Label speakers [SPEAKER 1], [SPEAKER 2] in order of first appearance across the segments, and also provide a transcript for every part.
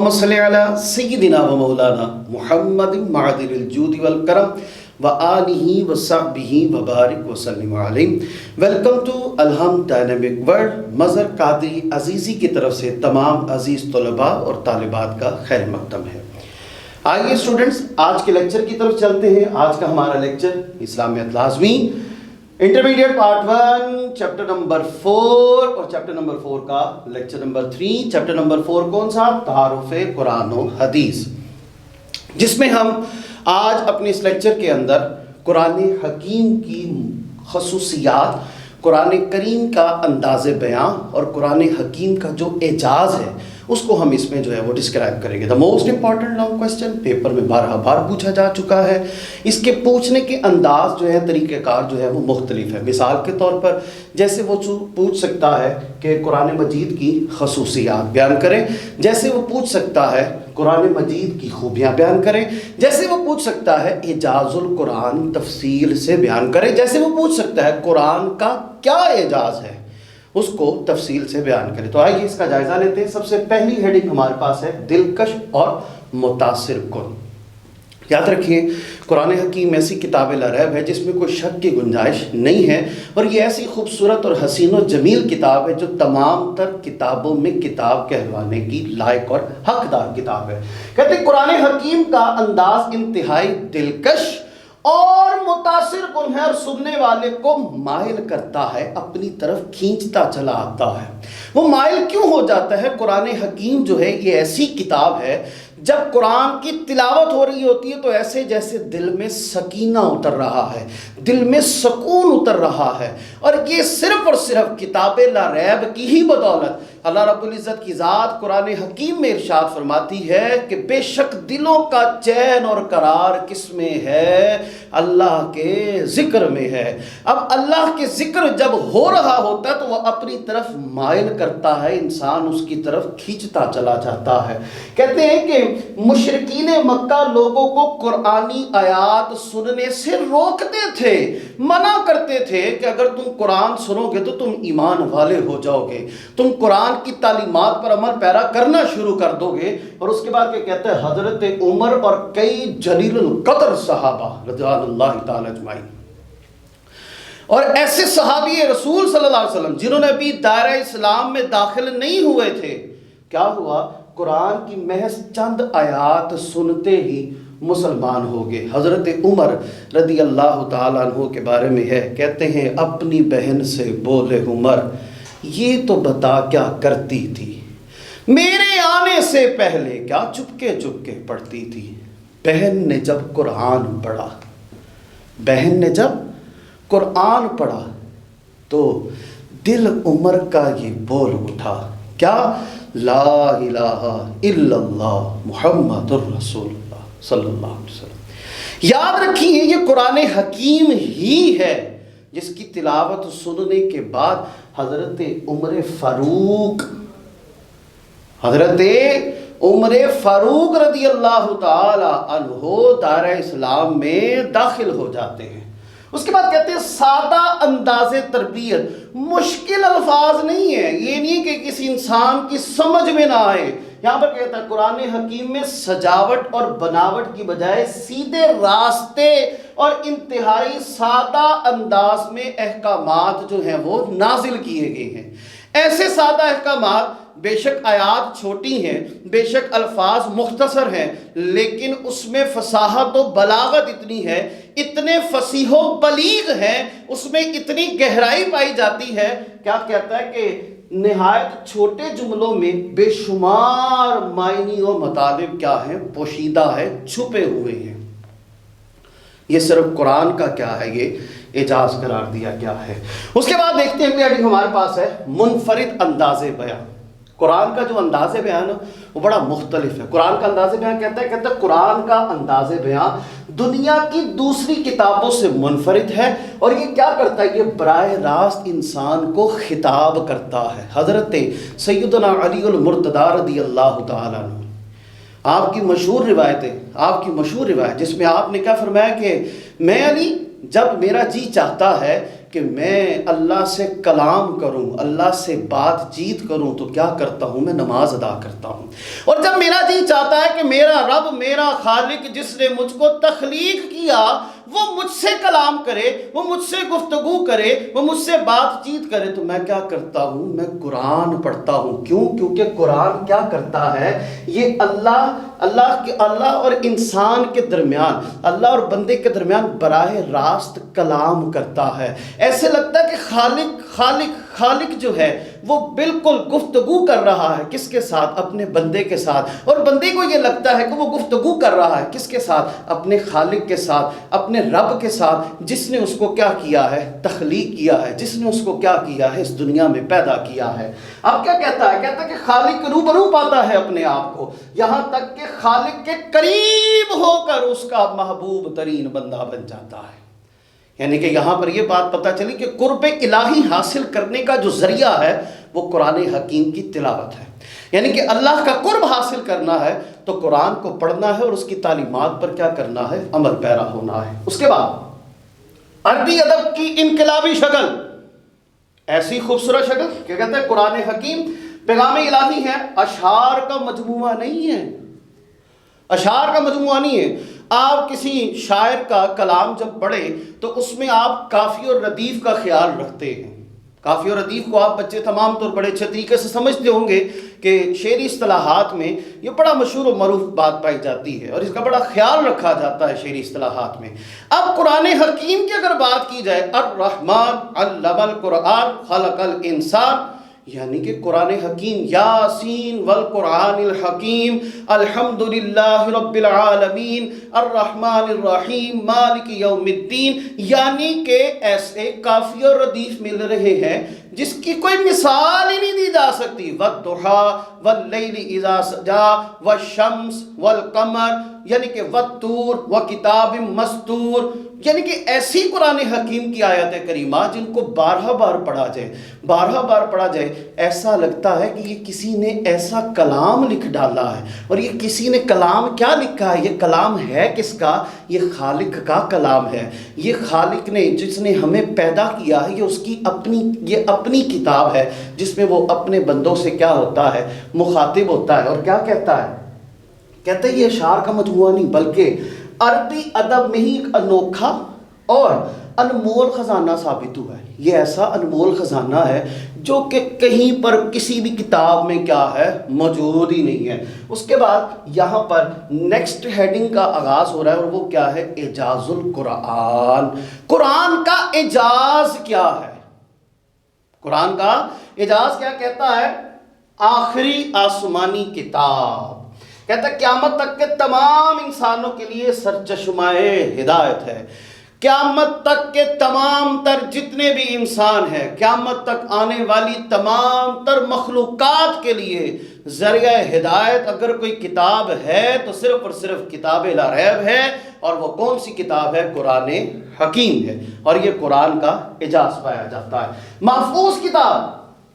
[SPEAKER 1] اللهم صل على سيدنا ومولانا محمد معدن الجود والکرم وآلہ وصحبہ وبارک وسلم علیہ۔ ویلکم ٹو الہم ڈائنامک ورلڈ۔ مظہر قادری عزیزی کی طرف سے تمام عزیز طلباء اور طالبات کا خیر مقدم ہے۔ آئیے اسٹوڈنٹس آج کے لیکچر کی طرف چلتے ہیں۔ آج کا ہمارا لیکچر اسلامیات لازمی انٹرمیڈیٹ پارٹ 1 چیپٹر نمبر 4 اور چیپٹر نمبر 4 کا لیکچر نمبر 3۔ چیپٹر نمبر 4 کون سا؟ تعارف قرآن و حدیث، جس میں ہم آج اپنے اس لیکچر کے اندر قرآن حکیم کی خصوصیات، قرآن کریم کا انداز بیان اور قرآن حکیم کا جو اعجاز ہے اس کو ہم اس میں جو ہے وہ ڈسکرائب کریں گے۔ The most important long question paper میں بارہ بار پوچھا جا چکا ہے۔ اس کے پوچھنے کے انداز جو ہے، طریقہ کار جو ہے وہ مختلف ہے۔ مثال کے طور پر جیسے وہ پوچھ سکتا ہے کہ قرآن مجید کی خصوصیات بیان کریں، جیسے وہ پوچھ سکتا ہے قرآن مجید کی خوبیاں بیان کریں، جیسے وہ پوچھ سکتا ہے اعجاز القرآن تفصیل سے بیان کریں، جیسے وہ پوچھ سکتا ہے قرآن کا کیا اعجاز ہے اس کو تفصیل سے بیان کرے۔ تو آئیے اس کا جائزہ لیتے ہیں۔ سب سے پہلی ہیڈنگ ہمارے پاس ہے دلکش اور متاثر کن۔ یاد رکھیے قرآن حکیم ایسی کتاب لا ریب ہے جس میں کوئی شک کی گنجائش نہیں ہے، اور یہ ایسی خوبصورت اور حسین و جمیل کتاب ہے جو تمام تر کتابوں میں کتاب کہلوانے کی لائق اور حقدار کتاب ہے۔ کہتے ہیں قرآن حکیم کا انداز انتہائی دلکش اور متاثر کن ہے، اور سننے والے کو مائل کرتا ہے، اپنی طرف کھینچتا چلا آتا ہے۔ وہ مائل کیوں ہو جاتا ہے؟ قرآن حکیم جو ہے یہ ایسی کتاب ہے جب قرآن کی تلاوت ہو رہی ہوتی ہے تو ایسے جیسے دل میں سکینہ اتر رہا ہے، دل میں سکون اتر رہا ہے، اور یہ صرف اور صرف کتاب لا ریب کی ہی بدولت اللہ رب العزت کی ذات قرآن حکیم میں ارشاد فرماتی ہے کہ بے شک دلوں کا چین اور قرار کس میں ہے؟ اللہ کے ذکر میں ہے۔ اب اللہ کے ذکر جب ہو رہا ہوتا ہے تو وہ اپنی طرف مائل کرتا ہے، انسان اس کی طرف کھینچتا چلا جاتا ہے۔ کہتے ہیں کہ مشرکین مکہ لوگوں کو قرآنی آیات سننے سے روکتے تھے، منع کرتے تھے کہ اگر تم قرآن سنو گے تو تم ایمان والے ہو جاؤ گے، تم قرآن کی تعلیمات پر عمل پیرا کرنا شروع کر دو گے۔ اور اس کے بعد کیا کہتے ہیں؟ حضرت عمر اور کئی جلیل القدر صحابہ رضوان اللہ تعالی اجمعین، اور ایسے صحابی رسول صلی اللہ علیہ وسلم جنہوں نے ابھی دائرہ اسلام میں داخل نہیں ہوئے تھے، کیا ہوا؟ قرآن کی محض چند آیات سنتے ہی مسلمان ہو گئے۔ حضرت عمر رضی اللہ تعالیٰ عنہ کے بارے میں ہے، کہتے ہیں اپنی بہن سے بولے عمر یہ تو بتا کیا کرتی تھی، میرے آنے سے پہلے کیا چپکے چپکے پڑھتی تھی۔ بہن نے جب قرآن پڑھا، بہن نے جب قرآن پڑھا تو دل عمر کا یہ بول اٹھا، کیا؟ لا الہ الا اللہ محمد الرسول اللہ صلی اللہ علیہ وسلم۔ یاد رکھیے یہ قرآن حکیم ہی ہے جس کی تلاوت سننے کے بعد حضرت عمر فاروق رضی اللہ تعالی عنہ دائرہ اسلام میں داخل ہو جاتے ہیں۔ اس کے بعد کہتے ہیں سادہ انداز تربیت، مشکل الفاظ نہیں ہے، یہ نہیں کہ کسی انسان کی سمجھ میں نہ آئے۔ یہاں پر کہتا ہے قرآن حکیم میں سجاوٹ اور بناوٹ کی بجائے سیدھے راستے اور انتہائی سادہ انداز میں احکامات جو ہیں وہ نازل کیے گئے ہیں۔ ایسے سادہ احکامات، بے شک آیات چھوٹی ہیں، بے شک الفاظ مختصر ہیں، لیکن اس میں فصاحت و بلاغت اتنی ہے، اتنے فصیح و بلیغ ہیں، اس میں اتنی گہرائی پائی جاتی ہے۔ کیا کہتا ہے کہ نہایت چھوٹے جملوں میں بے شمار معنی و مطالب کیا ہیں؟ پوشیدہ ہے، چھپے ہوئے ہیں۔ یہ صرف قرآن کا کیا ہے؟ یہ اعجاز قرار دیا گیا ہے۔ اس کے بعد دیکھتے ہیں اگلی ہمارے پاس ہے منفرد انداز بیان۔ قرآن کا جو انداز بیان ہے وہ بڑا مختلف ہے۔ قرآن کا انداز بیان کہتا ہے قرآن کا انداز بیان دنیا کی دوسری کتابوں سے منفرد ہے، اور یہ کیا کرتا ہے؟ یہ براہ راست انسان کو خطاب کرتا ہے۔ حضرت سیدنا علی المرتضی رضی اللہ تعالیٰ عنہ، آپ کی مشہور روایت جس میں آپ نے کیا فرمایا کہ میں علی جب میرا جی چاہتا ہے کہ میں اللہ سے کلام کروں، اللہ سے بات چیت کروں تو کیا کرتا ہوں؟ میں نماز ادا کرتا ہوں۔ اور جب میرا جی چاہتا ہے کہ میرا رب، میرا خالق جس نے مجھ کو تخلیق کیا، وہ مجھ سے کلام کرے، وہ مجھ سے گفتگو کرے، وہ مجھ سے بات چیت کرے، تو میں کیا کرتا ہوں؟ میں قرآن پڑھتا ہوں۔ کیوں؟ کیونکہ قرآن کیا کرتا ہے؟ یہ اللہ اور انسان کے درمیان، اللہ اور بندے کے درمیان براہ راست کلام کرتا ہے۔ ایسے لگتا ہے کہ خالق جو ہے وہ بالکل گفتگو کر رہا ہے، کس کے ساتھ؟ اپنے بندے کے ساتھ۔ اور بندے کو یہ لگتا ہے کہ وہ گفتگو کر رہا ہے کس کے ساتھ؟ اپنے خالق کے ساتھ، اپنے رب کے ساتھ، جس نے اس کو کیا کیا ہے؟ تخلیق کیا ہے، جس نے اس کو کیا کیا ہے؟ اس دنیا میں پیدا کیا ہے۔ اب کیا کہتا ہے؟ کہتا ہے کہ خالق کے روبرو پاتا ہے اپنے آپ کو، یہاں تک کہ خالق کے قریب ہو کر اس کا محبوب ترین بندہ بن جاتا ہے۔ یعنی کہ یہاں پر یہ بات پتہ چلی کہ قرب الہی حاصل کرنے کا جو ذریعہ ہے وہ قرآن حکیم کی تلاوت ہے۔ یعنی کہ اللہ کا قرب حاصل کرنا ہے تو قرآن کو پڑھنا ہے اور اس کی تعلیمات پر کیا کرنا ہے؟ عمل پیرا ہونا ہے۔ اس کے بعد عربی ادب کی انقلابی شکل، ایسی خوبصورت شکل کہ کہتے ہیں قرآن حکیم پیغام الہی ہے، اشعار کا مجموعہ نہیں ہے، اشعار کا مجموعہ نہیں ہے۔ آپ کسی شاعر کا کلام جب پڑھیں تو اس میں آپ کافی اور ردیف کا خیال رکھتے ہیں۔ کافی اور ردیف کو آپ بچے تمام طور بڑے اچھے طریقے سے سمجھتے ہوں گے کہ شعری اصطلاحات میں یہ بڑا مشہور و معروف بات پائی جاتی ہے اور اس کا بڑا خیال رکھا جاتا ہے شعری اصطلاحات میں۔ اب قرآن حکیم کی اگر بات کی جائے، الرحمن علم القرآن خلق الانسان، یعنی کہ قرآن حکیم، یاسین والقرآن الحکیم، الحمدللہ رب العالمین، الرحمن الرحیم، مالک یوم الدین، یعنی کہ ایسے کافی اور ردیف مل رہے ہیں جس کی کوئی مثال ہی نہیں دی جا سکتی۔ والضحیٰ واللیل اذا سجا والشمس والقمر، یعنی کہ والطور وکتاب مستور، یعنی کہ ایسی قرآن حکیم کی آیات کریمہ جن کو بارہ بار پڑھا جائے ایسا لگتا ہے کہ یہ کسی نے ایسا کلام لکھ ڈالا ہے۔ اور یہ کسی نے کلام کیا لکھا ہے؟ یہ کلام ہے کس کا؟ یہ خالق کا کلام ہے۔ یہ خالق نے، جس نے ہمیں پیدا کیا ہے، یہ اس کی اپنی کتاب ہے جس میں وہ اپنے بندوں سے کیا ہوتا ہے؟ مخاطب ہوتا ہے۔ اور کیا کہتا ہے؟ کہتا ہے یہ اشعار کا مجموعہ نہیں بلکہ عربی ادب میں ہی ایک انوکھا اور انمول خزانہ ثابت ہوا ہے۔ یہ ایسا انمول خزانہ ہے جو کہ کہیں پر کسی بھی کتاب میں کیا ہے؟ موجود ہی نہیں ہے۔ اس کے بعد یہاں پر نیکسٹ ہیڈنگ کا آغاز ہو رہا ہے اور وہ کیا ہے؟ اعجاز القرآن۔ قرآن کا اعجاز کیا ہے؟ قرآن کا اعجاز کیا کہتا ہے؟ آخری آسمانی کتاب، کہتا ہے قیامت تک کے تمام انسانوں کے لیے سرچشمہ ہدایت ہے۔ قیامت تک کے تمام تر جتنے بھی انسان ہیں، قیامت تک آنے والی تمام تر مخلوقات کے لیے ذریعہ ہدایت اگر کوئی کتاب ہے تو صرف اور صرف کتاب لا ریب ہے، اور وہ کون سی کتاب ہے؟ قرآن حکیم ہے۔ اور یہ قرآن کا اعجاز پایا جاتا ہے۔ محفوظ کتاب،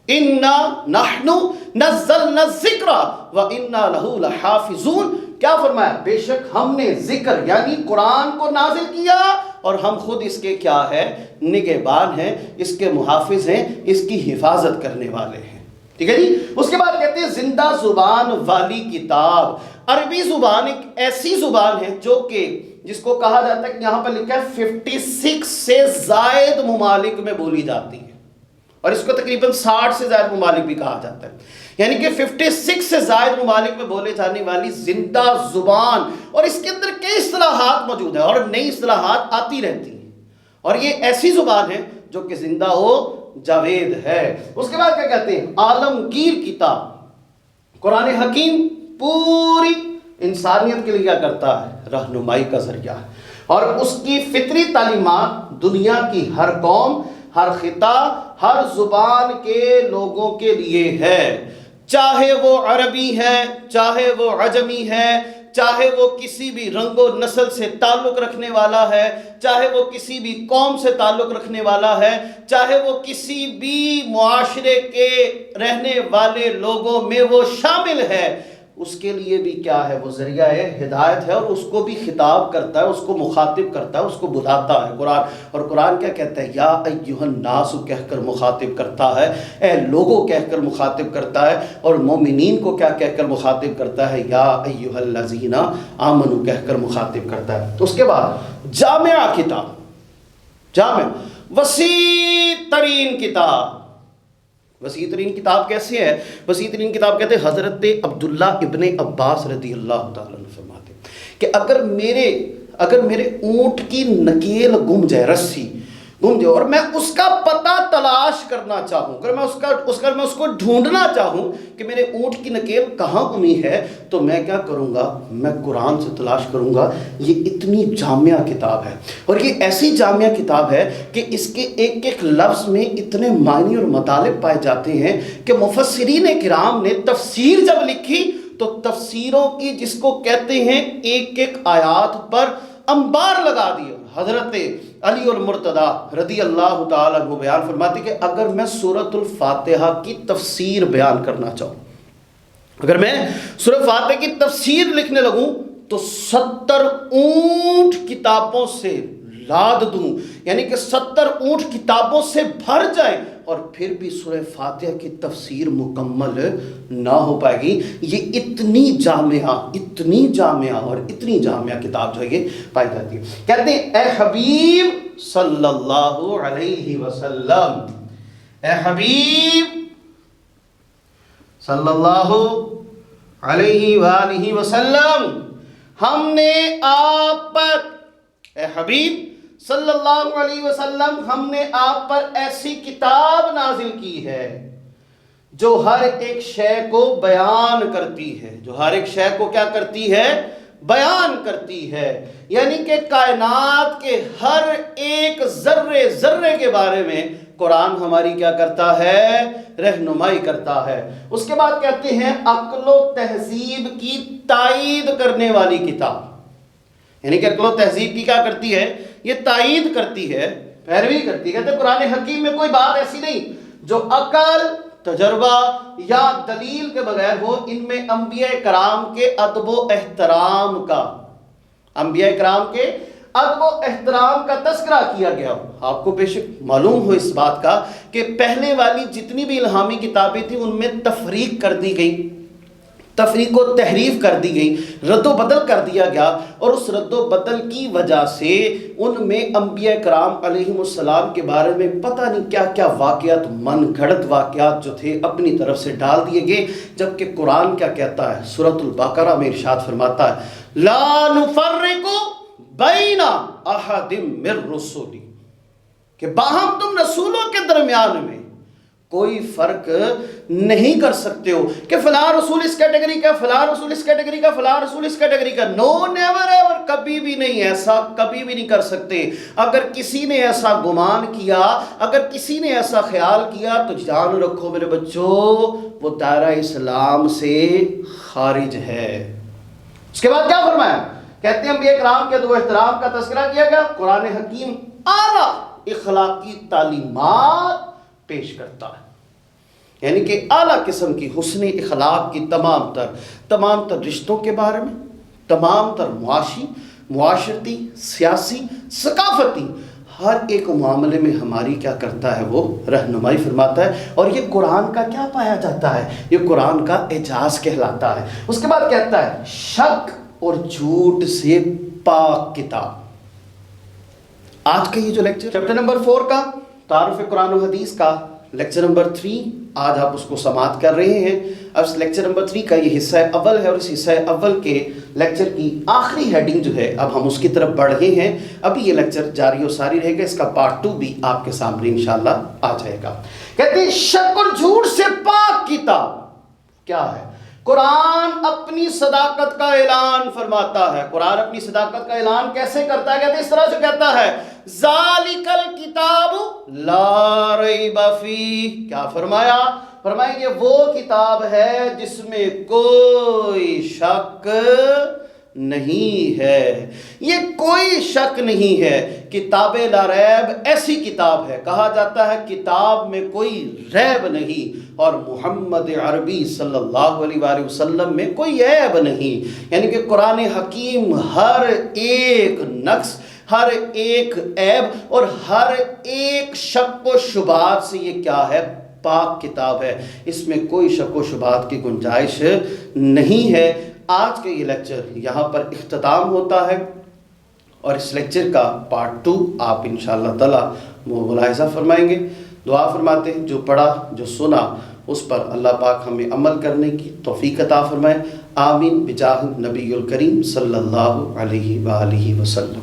[SPEAKER 1] اِنَّا نَحْنُ نَزَّلْنَا الذِّكْرَ وَإِنَّا لَهُ لَحَافِظُونَ، کیا فرمایا؟ بے شک ہم نے ذکر یعنی قرآن کو نازل کیا اور ہم خود اس کے کیا ہے؟ نگہبان ہیں، اس کے محافظ ہیں، اس کی حفاظت کرنے والے ہیں۔ ٹھیک ہے جی۔ اس کے بعد کہتے ہیں زندہ زبان والی کتاب۔ عربی زبان ایک ایسی زبان ہے جو کہ جس کو کہا جاتا ہے کہ یہاں پر لکھا ہے 56 سے زائد ممالک میں بولی جاتی ہے، اور اس کو تقریباً 60 سے زائد ممالک بھی کہا جاتا ہے۔ یعنی کہ 56 سے زائد ممالک میں بولے جانے والی زندہ زبان، اور اس کے اندر کئی اصطلاحات موجود ہیں اور نئی اصطلاحات آتی رہتی ہیں، اور یہ ایسی زبان ہے جو کہ زندہ ہو جاوید ہے۔ اس کے بعد کیا کہتے ہیں؟ عالمگیر کتاب۔ قرآن حکیم پوری انسانیت کے لیے کیا کرتا ہے؟ رہنمائی کا ذریعہ ہے، اور اس کی فطری تعلیمات دنیا کی ہر قوم، ہر خطہ، ہر زبان کے لوگوں کے لیے ہے، چاہے وہ عربی ہے، چاہے وہ عجمی ہے، چاہے وہ کسی بھی رنگ و نسل سے تعلق رکھنے والا ہے، چاہے وہ کسی بھی قوم سے تعلق رکھنے والا ہے، چاہے وہ کسی بھی معاشرے کے رہنے والے لوگوں میں وہ شامل ہے۔ اس کے لیے بھی کیا ہے؟ وہ ذریعہ ہدایت ہے، اور اس کو بھی خطاب کرتا ہے، اس کو مخاطب کرتا ہے، اس کو بلاتا ہے قرآن. اور قرآن کیا کہتا ہے؟ یا ایھا الناس کہہ کر مخاطب کرتا ہے، اے لوگوں کہہ کر مخاطب کرتا ہے. اور مومنین کو کیا کہہ کر مخاطب کرتا ہے؟ یا ایھا الذین آمنوا کہہ کر مخاطب کرتا ہے. اس کے بعد جامع کتاب، جامع وسیع ترین کتاب. وسیع ترین کتاب کیسے ہے؟ وسیع ترین کتاب کہتے ہیں حضرت عبداللہ ابن عباس رضی اللہ تعالیٰ عنہ فرماتے ہیں کہ اگر میرے اونٹ کی نکیل گم جائے، رسی گم جائے، اور میں اس کا پتہ تلاش کرنا چاہوں، اگر میں اس کو ڈھونڈنا چاہوں کہ میرے اونٹ کی نکیل کہاں گمی ہے، تو میں کیا کروں گا؟ میں قرآن سے تلاش کروں گا. یہ اتنی جامع کتاب ہے، اور یہ ایسی جامع کتاب ہے کہ اس کے ایک ایک لفظ میں اتنے معنی اور مطالب پائے جاتے ہیں کہ مفسرین کرام نے تفسیر جب لکھی تو تفسیروں کی جس کو کہتے ہیں ایک ایک آیات پر انبار لگا دیا. حضرت علی المرتضی رضی اللہ تعالیٰ عنہ بیان فرماتے کہ اگر میں سورۃ الفاتحہ کی تفسیر بیان کرنا چاہوں، اگر میں سورۃ فاتحہ کی تفسیر لکھنے لگوں تو 70 اونٹ کتابوں سے لاد دوں، یعنی کہ 70 اونٹ کتابوں سے بھر جائیں، اور پھر بھی سورہ فاتحہ کی تفسیر مکمل نہ ہو پائے گی. یہ اتنی جامعہ اور اتنی جامعہ کتاب جو ہے یہ پائی جاتی ہے. کہتے ہیں اے حبیب صلی اللہ علیہ وسلم، اے حبیب صلی اللہ علیہ وآلہ وسلم، ہم نے آپ پر، اے حبیب صلی اللہ علیہ وسلم، ہم نے آپ پر ایسی کتاب نازل کی ہے جو ہر ایک شے کو بیان کرتی ہے، جو ہر ایک شے کو کیا کرتی ہے؟ بیان کرتی ہے. یعنی کہ کائنات کے ہر ایک ذرے کے بارے میں قرآن ہماری کیا کرتا ہے؟ رہنمائی کرتا ہے. اس کے بعد کہتے ہیں عقل و تہذیب کی تائید کرنے والی کتاب. یعنی کہ عقل و تہذیب کی کیا کرتی ہے؟ یہ تائید کرتی ہے، پیروی کرتی ہے. کہتے ہیں قرآن حکیم میں کوئی بات ایسی نہیں جو عقل، تجربہ یا دلیل کے بغیر ہو. ان میں انبیاء کرام کے ادب و احترام کا، انبیاء کرام کے ادب و احترام کا تذکرہ کیا گیا. آپ کو بے شک معلوم ہو اس بات کا کہ پہلے والی جتنی بھی الہامی کتابیں تھیں ان میں تفریق کر دی گئی، تفریق و تحریف کر دی گئی، رد و بدل کر دیا گیا. اور اس رد و بدل کی وجہ سے ان میں انبیاء کرام علیہم السلام کے بارے میں پتہ نہیں کیا کیا واقعات، من گھڑت واقعات جو تھے اپنی طرف سے ڈال دیے گئے. جبکہ قرآن کیا کہتا ہے؟ سورۃ البقرہ میں ارشاد فرماتا ہے لا نفرق بین احد من رسلی، کہ باہم تم رسولوں کے درمیان میں کوئی فرق نہیں کر سکتے ہو کہ فلاں رسول اس کیٹیگری کا، فلاں رسول اس کیٹیگری کا، فلاں رسول اس کیٹیگری کا. نو، نیور ایور، کبھی بھی نہیں، ایسا کبھی بھی نہیں کر سکتے. اگر کسی نے ایسا گمان کیا، اگر کسی نے ایسا خیال کیا تو جان رکھو میرے بچوں وہ دائرہ اسلام سے خارج ہے. اس کے بعد کیا فرمایا؟ کہتے ہیں انبیاء کرام کے ادب و احترام کا تذکرہ کیا گیا. قرآن حکیم اعلیٰ اخلاقی تعلیمات پیش کرتا ہے، یعنی کہ اعلیٰ قسم کی حسن اخلاق کی تمام تر رشتوں کے بارے میں، تمام تر معاشرتی، سیاسی، ثقافتی ہر ایک معاملے میں ہماری کیا کرتا ہے؟ وہ رہنمائی فرماتا ہے. اور یہ قرآن کا کیا پایا جاتا ہے؟ یہ قرآن کا اعجاز کہلاتا ہے. اس کے بعد کہتا ہے شک اور جھوٹ سے پاک کتاب. آج کا یہ جو لیکچر چیپٹر نمبر 4 کا تعارف قرآن و حدیث کا لیکچر نمبر 3، آج آپ اس کو سماعت کر رہے ہیں. اب اس لیکچر نمبر 3 کا یہ حصہ اول ہے، اور اس حصہ اول کے لیکچر کی آخری ہیڈنگ جو ہے اب ہم اس کی طرف بڑھ رہے ہیں. ابھی یہ لیکچر جاری و ساری رہے گا، اس کا پارٹ 2 بھی آپ کے سامنے انشاءاللہ آ جائے گا. کہتے ہیں شک اور جھوٹ سے پاک کتاب کیا ہے؟ قرآن اپنی صداقت کا اعلان فرماتا ہے. قرآن اپنی صداقت کا اعلان کیسے کرتا ہے؟ کہتے ہیں اس طرح سے کہتا ہے ذالک الکتاب لا ریب فیہ. کیا فرمایا؟ فرمایا یہ وہ کتاب ہے جس میں کوئی شک نہیں ہے۔ یہ کوئی شک نہیں ہے، کتاب لا ریب ایسی کتاب ہے، کہا جاتا ہے کتاب میں کوئی ریب نہیں، اور محمد عربی صلی اللہ علیہ وآلہ وسلم میں کوئی عیب نہیں۔ یعنی کہ قرآن حکیم ہر ایک نقص، ہر ایک عیب اور ہر ایک شک و شبہات سے یہ کیا ہے؟ پاک کتاب ہے، اس میں کوئی شک و شبہات کی گنجائش نہیں ہے۔ آج کا یہ لیکچر یہاں پر اختتام ہوتا ہے، اور اس لیکچر کا پارٹ 2 آپ انشاءاللہ تعالی ملاحظہ فرمائیں گے۔ دعا فرماتے ہیں جو پڑھا جو سنا اس پر اللہ پاک ہمیں عمل کرنے کی توفیق عطا فرمائے۔ آمین بجاہ نبی الکریم صلی اللہ علیہ وآلہ وسلم۔